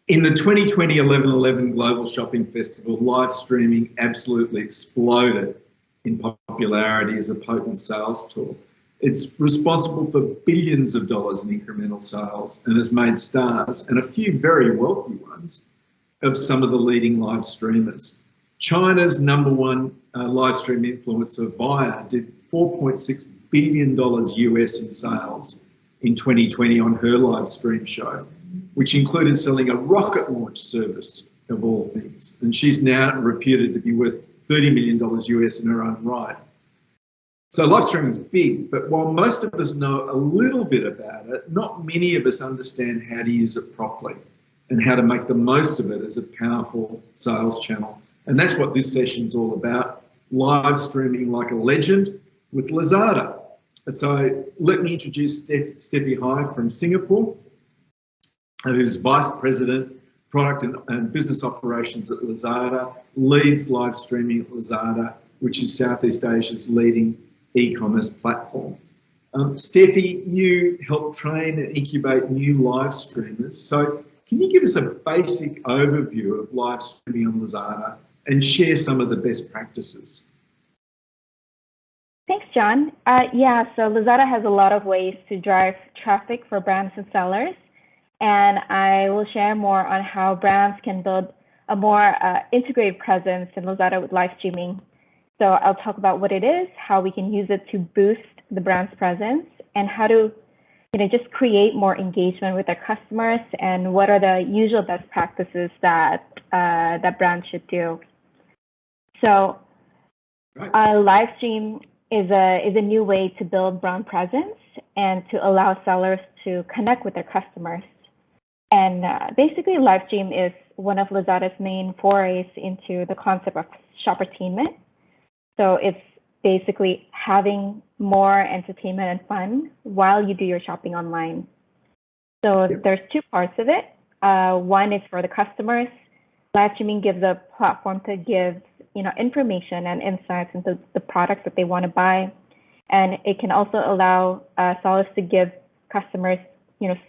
In the 2020 11/11 Global Shopping Festival, live streaming absolutely exploded in popularity as a potent sales tool. It's responsible for billions of dollars in incremental sales and has made stars, and a few very wealthy ones, of some of the leading live streamers. China's #1 live stream influencer, Via, did $4.6 billion US in sales in 2020 on her live stream show, which included selling a rocket launch service, of all things. And she's now reputed to be worth $30 million US in her own right. So live streaming is big, but while most of us know a little bit about it, not many of us understand how to use it properly and how to make the most of it as a powerful sales channel. And that's what this session's all about, live streaming like a legend with Lazada. So let me introduce Steffi Hai from Singapore, who's Vice President, Product and Business Operations at Lazada, leads live streaming at Lazada, which is Southeast Asia's leading e-commerce platform. Steffi, you help train and incubate new live streamers. So can you give us a basic overview of live streaming on Lazada and share some of the best practices? Thanks, John. Yeah, so Lazada has a lot of ways to drive traffic for brands and sellers, and I will share more on how brands can build a more integrated presence in Lazada with live streaming. So I'll talk about what it is, how we can use it to boost the brand's presence, and how to just create more engagement with their customers, and what are the usual best practices that that brands should do. So live stream is a new way to build brand presence and to allow sellers to connect with their customers. And basically, live stream is one of Lazada's main forays into the concept of shoppertainment. So it's basically having more entertainment and fun while you do your shopping online. So there's two parts of it. One is for the customers. Live streaming gives a platform to give information and insights into the products that they want to buy, and it can also allow sellers to give customers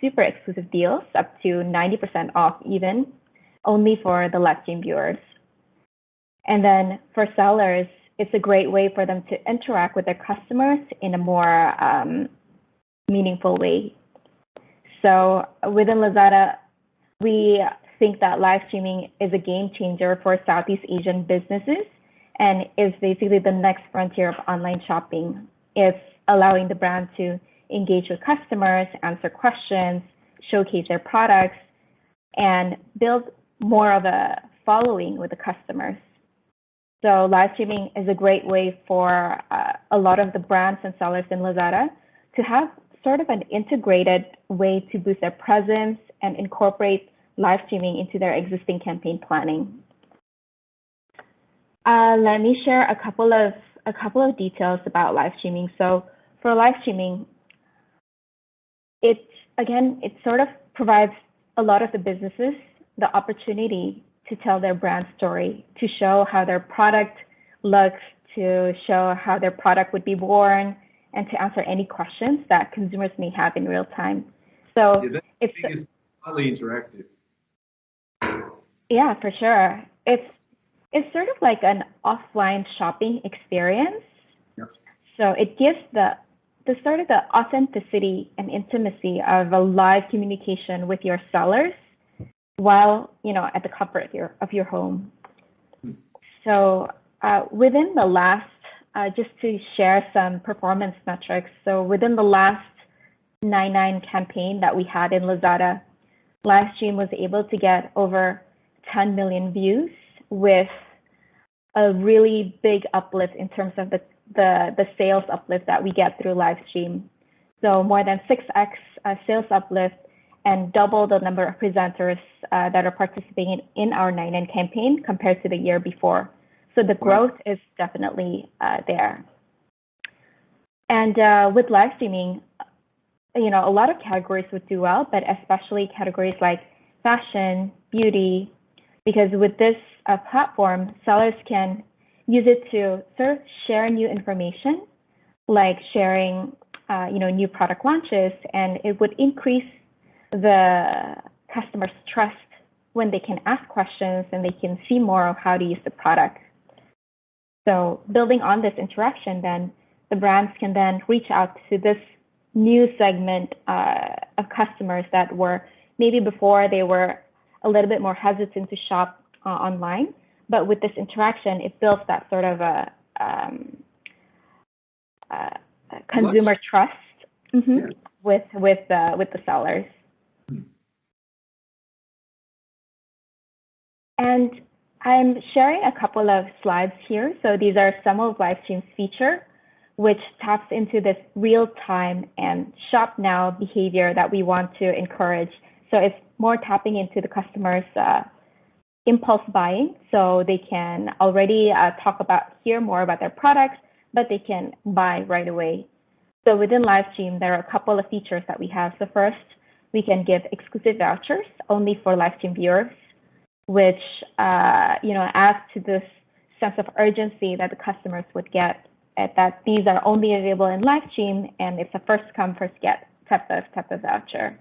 super exclusive deals up to 90% off, even only for the live stream viewers. And then for sellers, it's a great way for them to interact with their customers in a more meaningful way. So within Lazada, we think that live streaming is a game changer for Southeast Asian businesses and is basically the next frontier of online shopping. It's allowing the brand to engage with customers, answer questions, showcase their products, and build more of a following with the customers. So live streaming is a great way for a lot of the brands and sellers in Lazada to have sort of an integrated way to boost their presence and incorporate live streaming into their existing campaign planning. Let me share a couple of details about live streaming. So for live streaming, it sort of provides a lot of the businesses the opportunity to tell their brand story, to show how their product looks, to show how their product would be worn, and to answer any questions that consumers may have in real time. So it's highly interactive. Yeah, for sure. It's sort of like an offline shopping experience. Yep. So it gives the sort of the authenticity and intimacy of a live communication with your sellers while at the comfort of your home. So within the last, just to share some performance metrics. So within the last 9/9 campaign that we had in Lazada, live stream was able to get over 10 million views with a really big uplift in terms of the sales uplift that we get through live stream. So more than 6x sales uplift and double the number of presenters that are participating in our 9/9 campaign compared to the year before. So the growth is definitely there. And with live streaming, a lot of categories would do well, but especially categories like fashion, beauty, because with this platform, sellers can use it to sort of share new information, like sharing, new product launches, and it would increase the customer's trust when they can ask questions and they can see more of how to use the product. So building on this interaction, then the brands can then reach out to this new segment of customers that were maybe before they were a little bit more hesitant to shop online. But with this interaction, it builds that sort of a consumer trust with the sellers. And I'm sharing a couple of slides here. So these are some of Livestream's feature, which taps into this real-time and shop now behavior that we want to encourage. So it's more tapping into the customer's impulse buying. So they can already hear more about their products, but they can buy right away. So within Livestream, there are a couple of features that we have. So first, we can give exclusive vouchers only for Livestream viewers, which adds to this sense of urgency that the customers would get, that these are only available in Livestream, and it's a first come, first get type of voucher.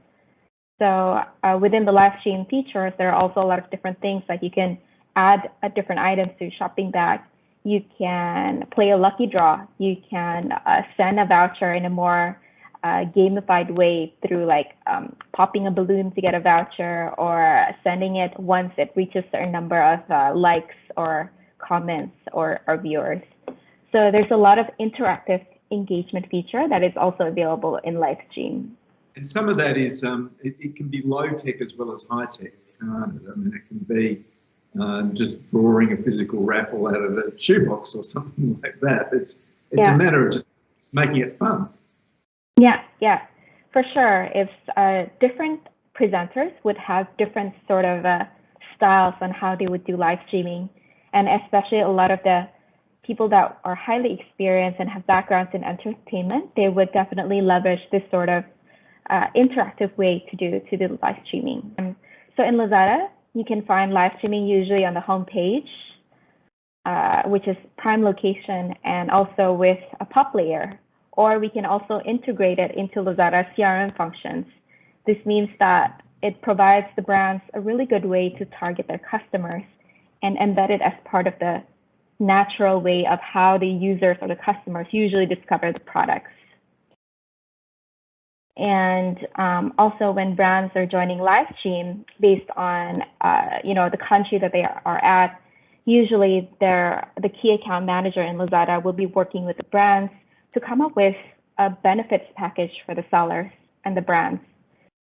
So within the Livestream features, there are also a lot of different things, like you can add different items to your shopping bag. You can play a lucky draw. You can send a voucher in a more gamified way through popping a balloon to get a voucher, or sending it once it reaches a certain number of likes or comments or viewers. So there's a lot of interactive engagement feature that is also available in Livestream. And some of that is, it can be low tech as well as high tech. I mean, it can be just drawing a physical raffle out of a shoebox or something like that. It's a matter of just making it fun. Yeah, for sure. If different presenters would have different sort of styles on how they would do live streaming, and especially a lot of the people that are highly experienced and have backgrounds in entertainment, they would definitely leverage this sort of interactive way to do live streaming. So in Lazada, you can find live streaming usually on the home page, which is prime location, and also with a pop layer. Or we can also integrate it into Lazada CRM functions. This means that it provides the brands a really good way to target their customers and embed it as part of the natural way of how the users or the customers usually discover the products. And also when brands are joining Livestream based on the country that they are at, usually the key account manager in Lazada will be working with the brands to come up with a benefits package for the sellers and the brands.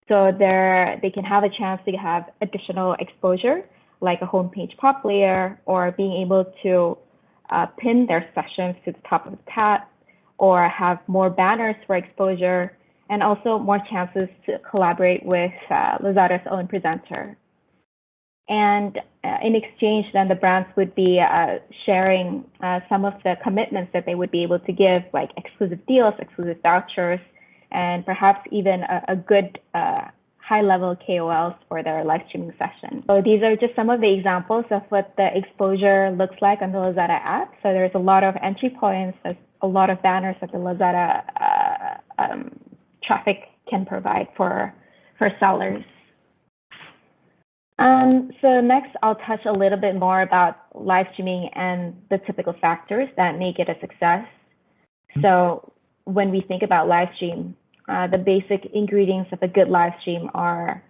So they can have a chance to have additional exposure, like a homepage pop layer, or being able to pin their sessions to the top of the tab, or have more banners for exposure, and also more chances to collaborate with Lazada's own presenter. And in exchange, then the brands would be sharing some of the commitments that they would be able to give, like exclusive deals, exclusive vouchers, and perhaps even a good high-level KOLs for their live streaming session. So these are just some of the examples of what the exposure looks like on the Lazada app. So there's a lot of entry points, there's a lot of banners that the Lazada traffic can provide for sellers. So next, I'll touch a little bit more about live streaming and the typical factors that make it a success. So when we think about live stream, the basic ingredients of a good live stream are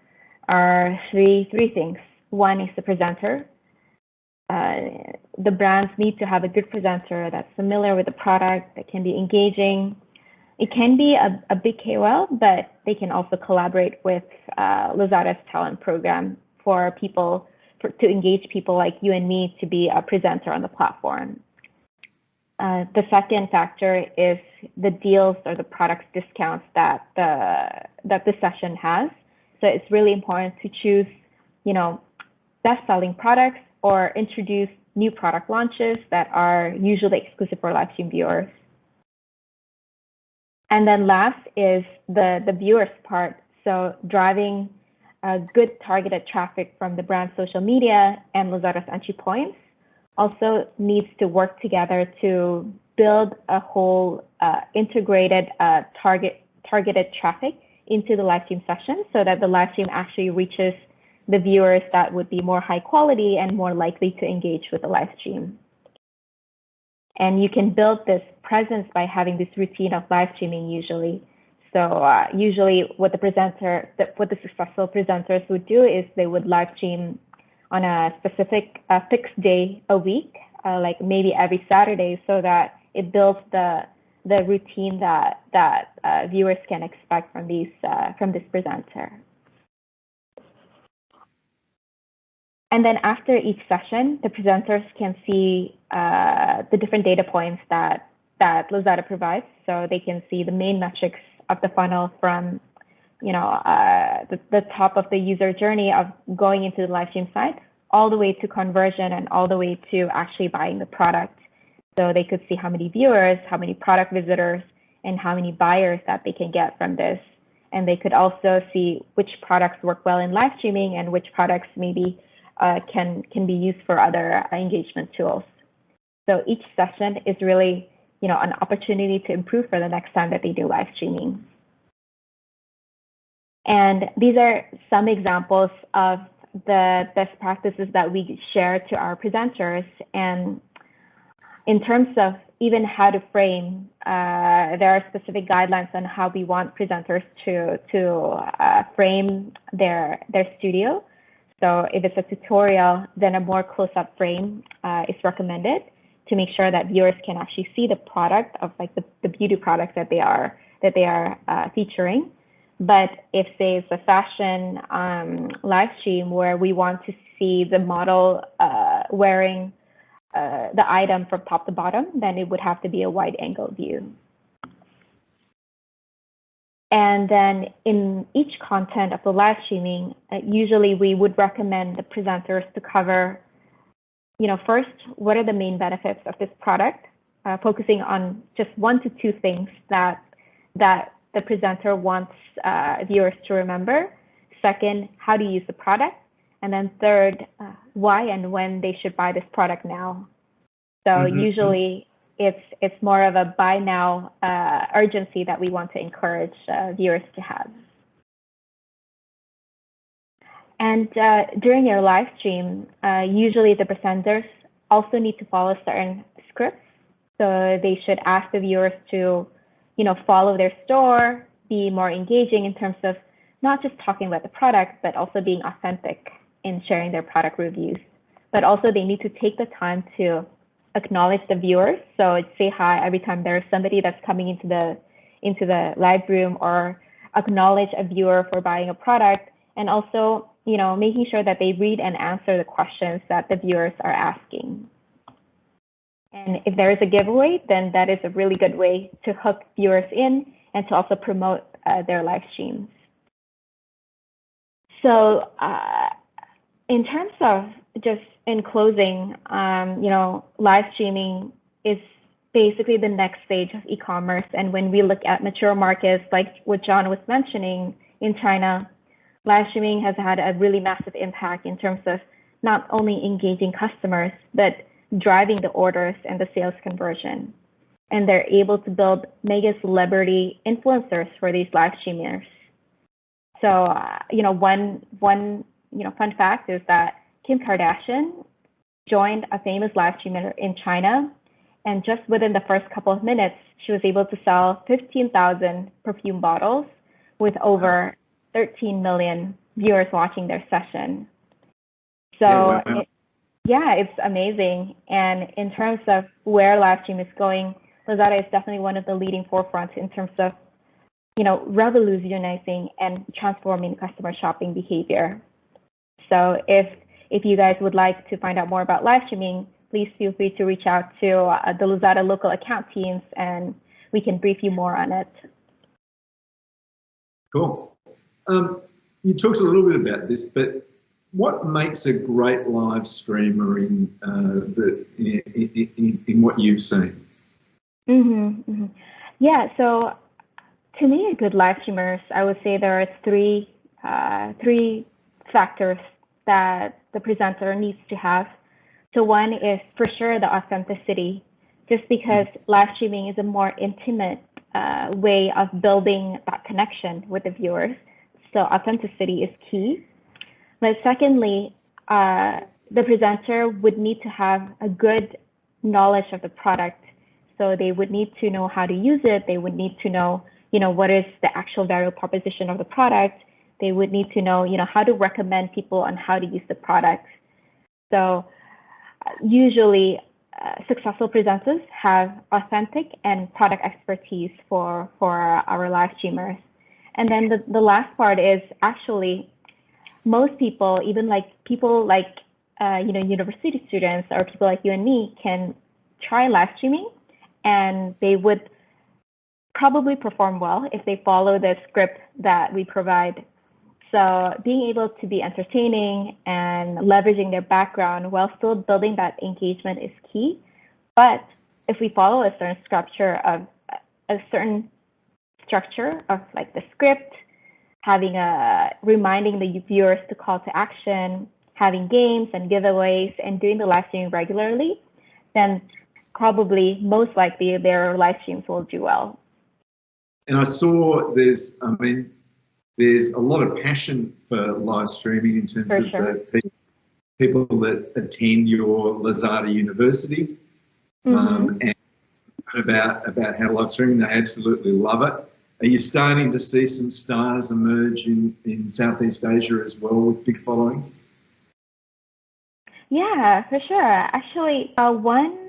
three things. One is the presenter. The brands need to have a good presenter that's familiar with the product, that can be engaging. It can be a big KOL, but they can also collaborate with Lazada's talent program for people, to engage people like you and me to be a presenter on the platform. The second factor is the deals or the product discounts that the session has. So it's really important to choose, best-selling products or introduce new product launches that are usually exclusive for live stream viewers. And then last is the viewers part. So driving good targeted traffic from the brand's social media and Lazada's entry points also needs to work together to build a whole integrated targeted traffic into the live stream session, so that the live stream actually reaches the viewers that would be more high quality and more likely to engage with the live stream. And you can build this presence by having this routine of live streaming usually. So usually what the successful presenters would do is they would live stream on a specific fixed day a week, like maybe every Saturday, so that it builds the routine that viewers can expect from this presenter. And then after each session, the presenters can see the different data points that Lazada provides. So they can see the main metrics of the funnel from, the top of the user journey of going into the live stream site, all the way to conversion and all the way to actually buying the product. So they could see how many viewers, how many product visitors, and how many buyers that they can get from this. And they could also see which products work well in live streaming and which products maybe can be used for other engagement tools. So each session is really, an opportunity to improve for the next time that they do live streaming. And these are some examples of the best practices that we share to our presenters. And in terms of even how to frame, there are specific guidelines on how we want presenters to frame their studio. So if it's a tutorial, then a more close-up frame is recommended to make sure that viewers can actually see the product of like the beauty products that they are featuring. But if say it's a fashion live stream where we want to see the model wearing the item from top to bottom, then it would have to be a wide angle view. And then in each content of the live streaming, usually we would recommend the presenters to cover, first, what are the main benefits of this product, focusing on just 1 to 2 things that the presenter wants viewers to remember. Second, how to use the product. And then third, why and when they should buy this product now. So usually it's more of a buy now urgency that we want to encourage viewers to have. And during your live stream, usually the presenters also need to follow certain scripts. So they should ask the viewers to, follow their store, be more engaging in terms of not just talking about the product, but also being authentic in sharing their product reviews. But also they need to take the time to acknowledge the viewers. So say hi every time there's somebody that's coming into the live room, or acknowledge a viewer for buying a product, and also making sure that they read and answer the questions that the viewers are asking. And if there is a giveaway, then that is a really good way to hook viewers in and to also promote their live streams. So in terms of just in closing, live streaming is basically the next stage of e-commerce. And when we look at mature markets, like what John was mentioning in China, live streaming has had a really massive impact in terms of not only engaging customers, but driving the orders and the sales conversion. And they're able to build mega celebrity influencers for these live streamers. So, one fun fact is that Kim Kardashian joined a famous live streamer in China, and just within the first couple of minutes, she was able to sell 15,000 perfume bottles with over 13 million viewers watching their session. So it's amazing. And in terms of where live stream is going, Lazada is definitely one of the leading forefronts in terms of, revolutionizing and transforming customer shopping behavior. So if you guys would like to find out more about live streaming, please feel free to reach out to the Lazada local account teams, and we can brief you more on it. Cool. You talked a little bit about this, but what makes a great live streamer in what you've seen? Yeah, so to me, a good live streamer, I would say there are three factors that the presenter needs to have. So one is for sure the authenticity, just because live streaming is a more intimate way of building that connection with the viewers. So authenticity is key. But secondly, the presenter would need to have a good knowledge of the product. So they would need to know how to use it. They would need to know, what is the actual value proposition of the product. They would need to know, how to recommend people on how to use the product. So usually successful presenters have authentic and product expertise for our live streamers. And then the last part is actually most people, even like people like university students or people like you and me, can try live streaming, and they would probably perform well if they follow the script that we provide. So being able to be entertaining and leveraging their background while still building that engagement is key. But if we follow a certain structure of like the script, having reminding the viewers to call to action, having games and giveaways, and doing the live streaming regularly, then probably most likely their live streams will do well. And I saw there's a lot of passion for live streaming in terms of the people that attend your Lazada University, and about how live streaming, they absolutely love it. Are you starting to see some stars emerge in Southeast Asia as well with big followings? Yeah, for sure. Actually, one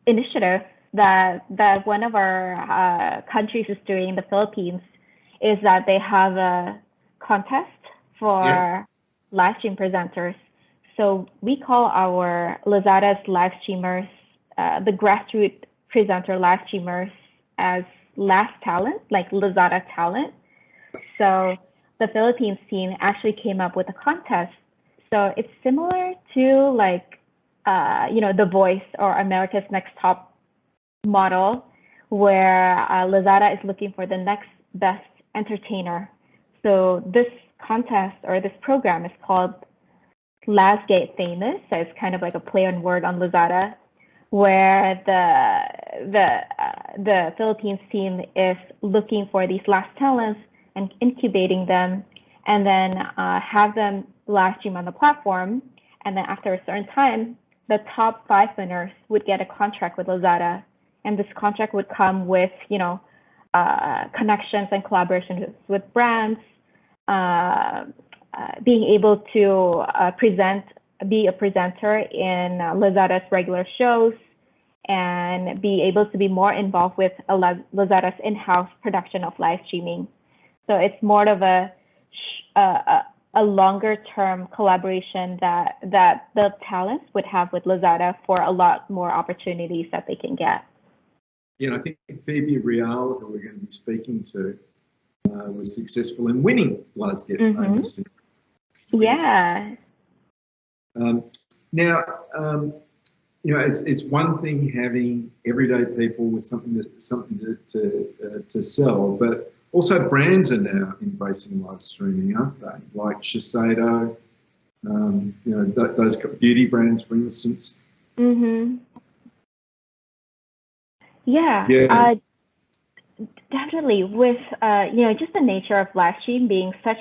initiative that one of our countries is doing in the Philippines is that they have a contest for live stream presenters. So we call our Lazada's live streamers, the grassroots presenter live streamers, as Last Talent, like Lazada Talent. So the Philippines team actually came up with a contest. So it's similar to like, The Voice or America's Next Top Model, where Lazada is looking for the next best entertainer. So this contest or this program is called Last Get Famous. So it's kind of like a play on word on Lazada, where the Philippines team is looking for these last talents and incubating them, and then have them live stream on the platform. And then after a certain time, the top 5 winners would get a contract with Lazada, and this contract would come with connections and collaborations with brands, being able to be a presenter in Lazada's regular shows, and be able to be more involved with Lazada's in-house production of live streaming. So it's more of a longer-term collaboration that the talents would have with Lazada for a lot more opportunities that they can get. Yeah, I think Phoebe Real, who we're going to be speaking to, was successful in winning Last Get Famous. Yeah. Now, it's one thing having everyday people with something to sell, but also brands are now embracing live streaming, aren't they? Like Shiseido, those beauty brands, for instance. Yeah. Definitely. With just the nature of live stream being such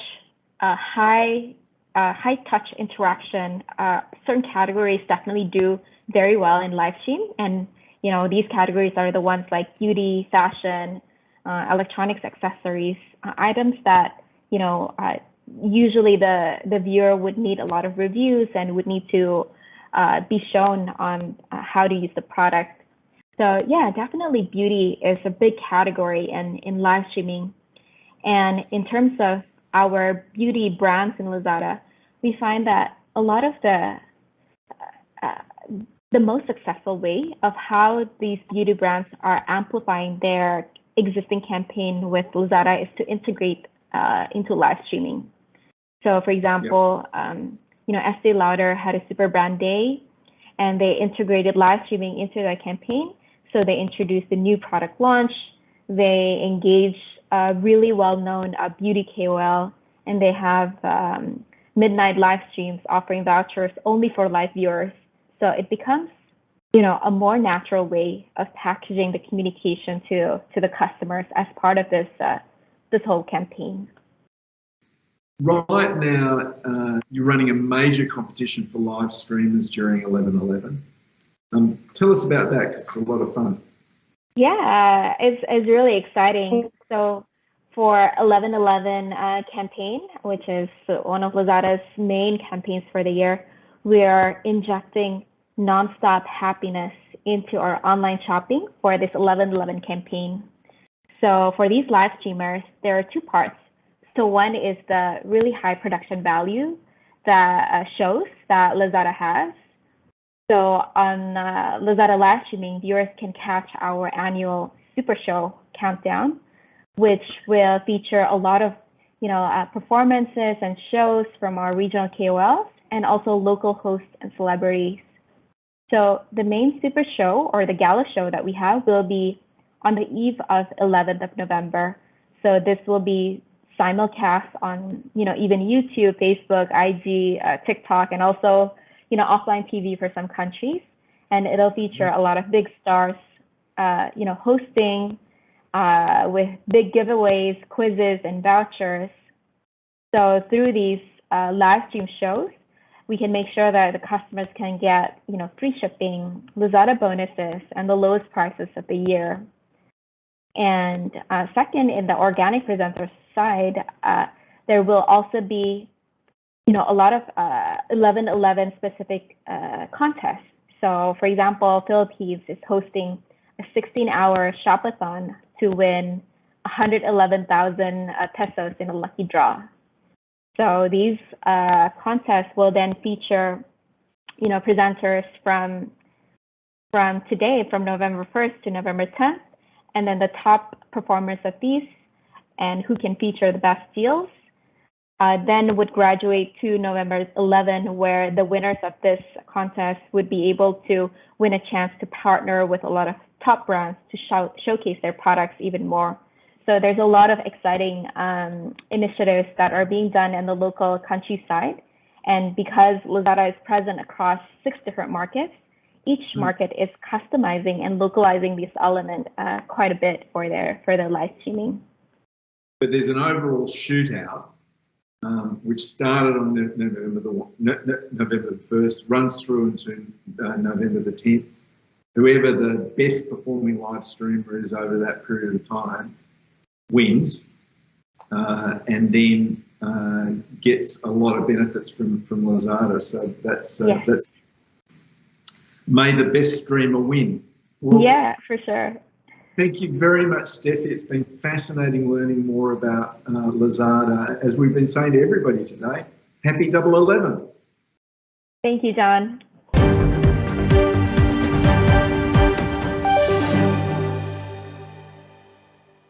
a high touch interaction, certain categories definitely do very well in live stream, and these categories are the ones like beauty, fashion, electronics, accessories, items that usually the viewer would need a lot of reviews and would need to be shown on how to use the product. So yeah, definitely beauty is a big category in live streaming. And in terms of our beauty brands in Lazada, we find that a lot of the most successful way of how these beauty brands are amplifying their existing campaign with Lazada is to integrate into live streaming. So for example, Estee Lauder had a super brand day, and they integrated live streaming into their campaign. So they introduced a new product launch. They engage a really well-known beauty KOL, and they have midnight live streams offering vouchers only for live viewers. So it becomes, a more natural way of packaging the communication to the customers as part of this whole campaign. Right now, you're running a major competition for live streamers during 11/11. Tell us about that, because it's a lot of fun. Yeah, it's really exciting. So for 11/11 campaign, which is one of Lazada's main campaigns for the year, we are injecting nonstop happiness into our online shopping for this 11/11 campaign. So for these live streamers, there are two parts. So one is the really high production value that shows that Lazada has. So on Lazada Live Streaming, viewers can catch our annual Super Show countdown, which will feature a lot of performances and shows from our regional KOLs and also local hosts and celebrities. So the main Super Show, or the gala show that we have, will be on the eve of 11th of November. So this will be simulcast on even YouTube, Facebook, IG, TikTok, and also offline TV for some countries. And it'll feature a lot of big stars hosting with big giveaways, quizzes, and vouchers. So through these live stream shows, we can make sure that the customers can get free shipping, Lazada bonuses, and the lowest prices of the year. And second, in the organic presenter side, there will also be a lot of 11/11 specific contests. So for example, Philippines is hosting a 16-hour shopathon to win 111,000 pesos in a lucky draw. So these contests will then feature presenters from today, from November 1st to November 10th, and then the top performers of these and who can feature the best deals then would graduate to November 11, where the winners of this contest would be able to win a chance to partner with a lot of top brands to showcase their products even more. So there's a lot of exciting initiatives that are being done in the local countryside. And because Lazada is present across 6 different markets, each market is customizing and localizing this element quite a bit for their live streaming. But there's an overall shootout, which started on November the 1st, runs through into November the 10th. Whoever the best performing live streamer is over that period of time wins, and then gets a lot of benefits from Lazada. So that's may the best streamer win. Well, yeah, for sure. Thank you very much, Steffi. It's been fascinating learning more about Lazada. As we've been saying to everybody today, happy 11/11. Thank you, John.